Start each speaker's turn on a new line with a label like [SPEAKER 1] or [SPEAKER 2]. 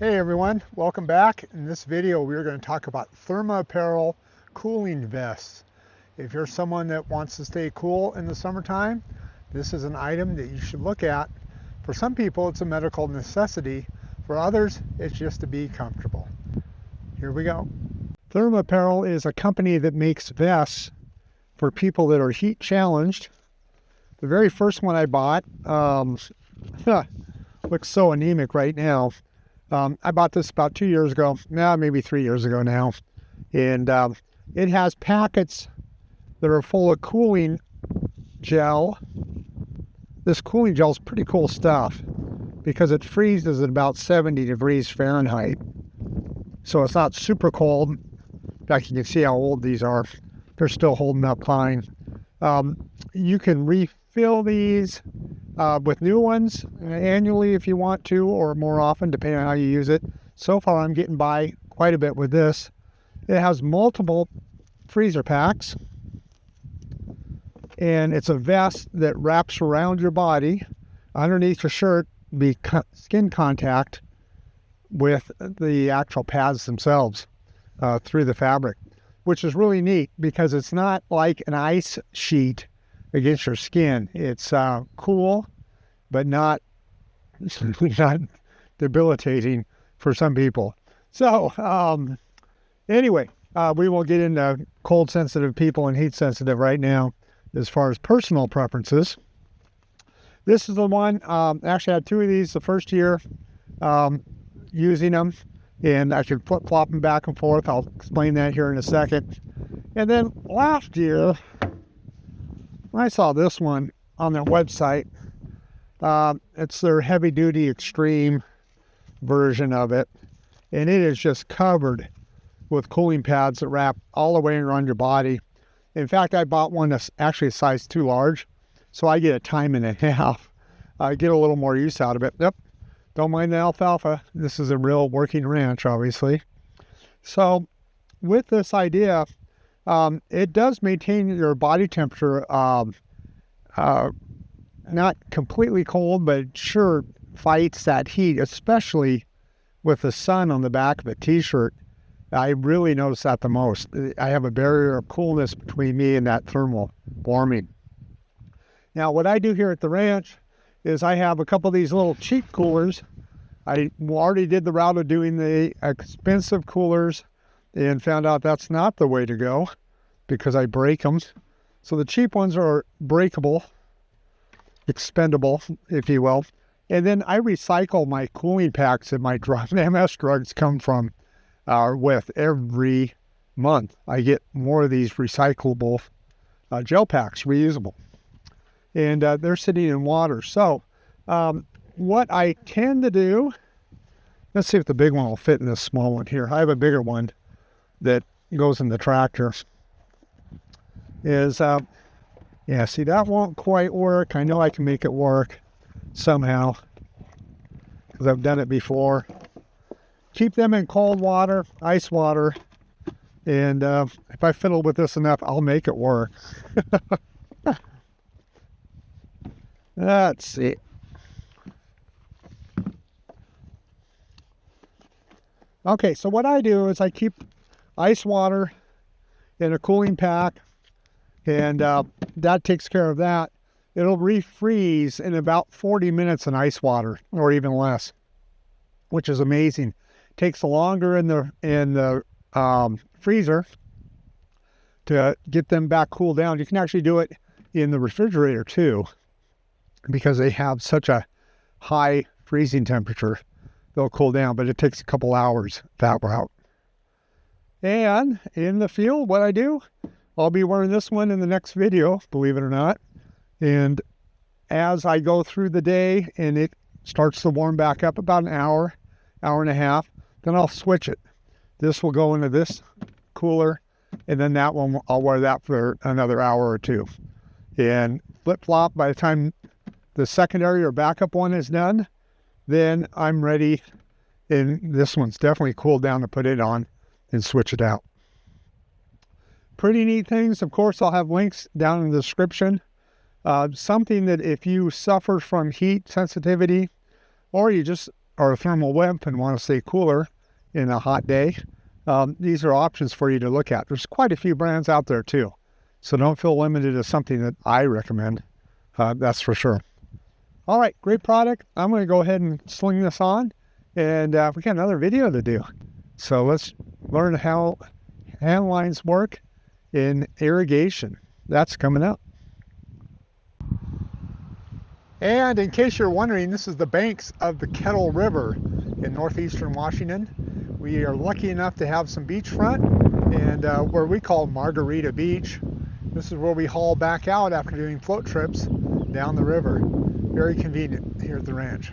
[SPEAKER 1] Hey everyone, welcome back. In this video we're going to talk about ThermApperal Cooling Vests. If you're someone that wants to stay cool in the summertime, this is an item that you should look at. For some people it's a medical necessity, for others it's just to be comfortable. Here we go. ThermApperal is a company that makes vests for people that are heat challenged. The very first one I bought looks so anemic right now. I bought this about 2 years ago, maybe 3 years ago now, and it has packets that are full of cooling gel. This cooling gel is pretty cool stuff because it freezes at about 70 degrees Fahrenheit, so it's not super cold. In fact, you can see how old these are. They're still holding up fine. You can refill these with new ones annually if you want to, or more often depending on how you use it. So far I'm getting by quite a bit with this. It has multiple freezer packs, and it's a vest that wraps around your body. Underneath your shirt be skin contact with the actual pads themselves through the fabric, which is really neat because it's not like an ice sheet against your skin. It's cool, but not debilitating for some people. So anyway, we won't get into cold sensitive people and heat sensitive right now as far as personal preferences. This is the one, actually I had two of these the first year using them, and I could flip-flop them back and forth. I'll explain that here in a second. And then last year I saw this one on their website. It's their heavy-duty extreme version of it, and it is just covered with cooling pads that wrap all the way around your body. In fact, I bought one that's actually a size too large, so I get a time and a half. I get a little more use out of it. Yep, don't mind the alfalfa. This is a real working ranch, obviously. So with this idea, it does maintain your body temperature, not completely cold, but sure fights that heat, especially with the sun on the back of a t-shirt. I really notice that the most. I have a barrier of coolness between me and that thermal warming. Now what I do here at the ranch is I have a couple of these little cheap coolers. I already did the route of doing the expensive coolers and found out that's not the way to go because I break them. So the cheap ones are breakable, expendable, if you will. And then I recycle my cooling packs that my MS drugs come from with every month. I get more of these recyclable gel packs, reusable. And they're sitting in water. So what I tend to do, let's see if the big one will fit in this small one here. I have a bigger one that goes in the tractor. Is yeah, see, that won't quite work. I know I can make it work somehow because I've done it before. Keep them in cold water, ice water, and if I fiddle with this enough, I'll make it work. Let's see. Okay, so what I do is I keep ice water in a cooling pack, and that takes care of that. It'll refreeze in about 40 minutes in ice water, or even less, which is amazing. Takes longer in the freezer to get them back cooled down. You can actually do it in the refrigerator too, because they have such a high freezing temperature. They'll cool down, but it takes a couple hours that route. And in the field, what I do, I'll be wearing this one in the next video, believe it or not. And as I go through the day and it starts to warm back up about an hour, hour and a half, then I'll switch it. This will go into this cooler, and then that one, I'll wear that for another hour or two. And flip-flop, by the time the secondary or backup one is done, then I'm ready. And this one's definitely cooled down to put it on and switch it out. Pretty neat things. Of course, I'll have links down in the description. Something that if you suffer from heat sensitivity, or you just or a thermal wimp and want to stay cooler in a hot day, these are options for you to look at. There's quite a few brands out there too. So don't feel limited to something that I recommend. That's for sure. All right, great product. I'm going to go ahead and sling this on, and we got another video to do. So let's learn how hand lines work in irrigation. That's coming up. And in case you're wondering, this is the banks of the Kettle River in northeastern Washington. We are lucky enough to have some beachfront, and where we call Margarita Beach. This is where we haul back out after doing float trips down the river. Very convenient here at the ranch.